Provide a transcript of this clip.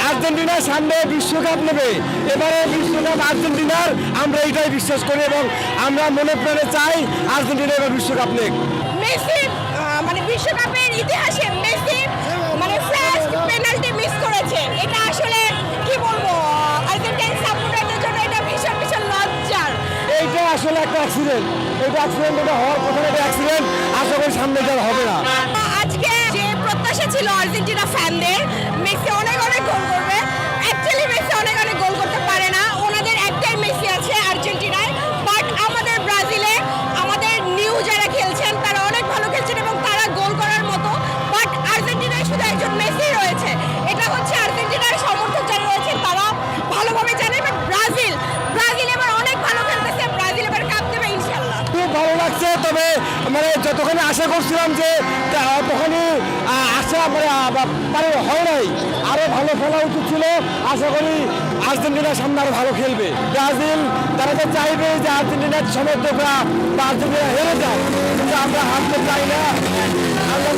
Argentina সামনে বিশ্বকাপ নেবে, এবারে বিশ্বকাপ আর্জেন্টিনার, আমরা এটাই বিশ্বাস করি এবং আমরা মনে প্রাণে চাই আর্জেন্টিনা এবার বিশ্বকাপ নেক। মেসি মানে বিশ্বকাপের ইতিহাসে মেসি মানে ফার্স্ট পেনাল্টি মিস করেছে। এটা আসলে কি বলবো, আর্জেন্টাইন সাপোর্টারদের জন্য এটা ভীষণ ভীষণ লজ্জার। এইটা আসলে একটা অ্যাক্সিডেন্ট, এটা অ্যাক্সিডেন্ট, এটা হওয়ার কথা, এটা অ্যাক্সিডেন্ট, আশা করি সামনে যাওয়া হবে না। আজকে যে প্রত্যাশা ছিল আর্জেন্টিনা ফ্যানদের, মেসি অনেক অনেক গোল করবে। অ্যাকচুয়ালি মেসি অনেক অনেক গোল করতে পারে না, ওনাদের একটাই মেসি আছে আর্জেন্টিনায়। বাট আমাদের ব্রাজিলে আমাদের নিউ যারা খেলছেন তারা অনেক ভালো খেলছেন এবং তারা গোল করার মতো। বাট আর্জেন্টিনায় শুধু একজন মেসি রয়েছে, এটা হচ্ছে আর্জেন্টিনার সমর্থক যারা রয়েছে তারা ভালোভাবে জানে। বাট ব্রাজিল এবার অনেক ভালো খেলতেছে, ব্রাজিল এবার কাপ দেবে ইনশাল্লাহ। খুব ভালো লাগছে, তবে মানে যতক্ষণে আশা করছিলাম যে তখনই আশা মানে হয় নাই, আরও ভালো খেলা উচিত ছিল। আশা করি আর্জেন্টিনার সামনে আরও ভালো খেলবে। ব্রাজিল তারা তো চাইবে যে আর্জেন্টিনার সমর্থকরা বা আর্জেন্টিনা হেরে যায়, কিন্তু আমরা হারতে চাই না। আল্লাহ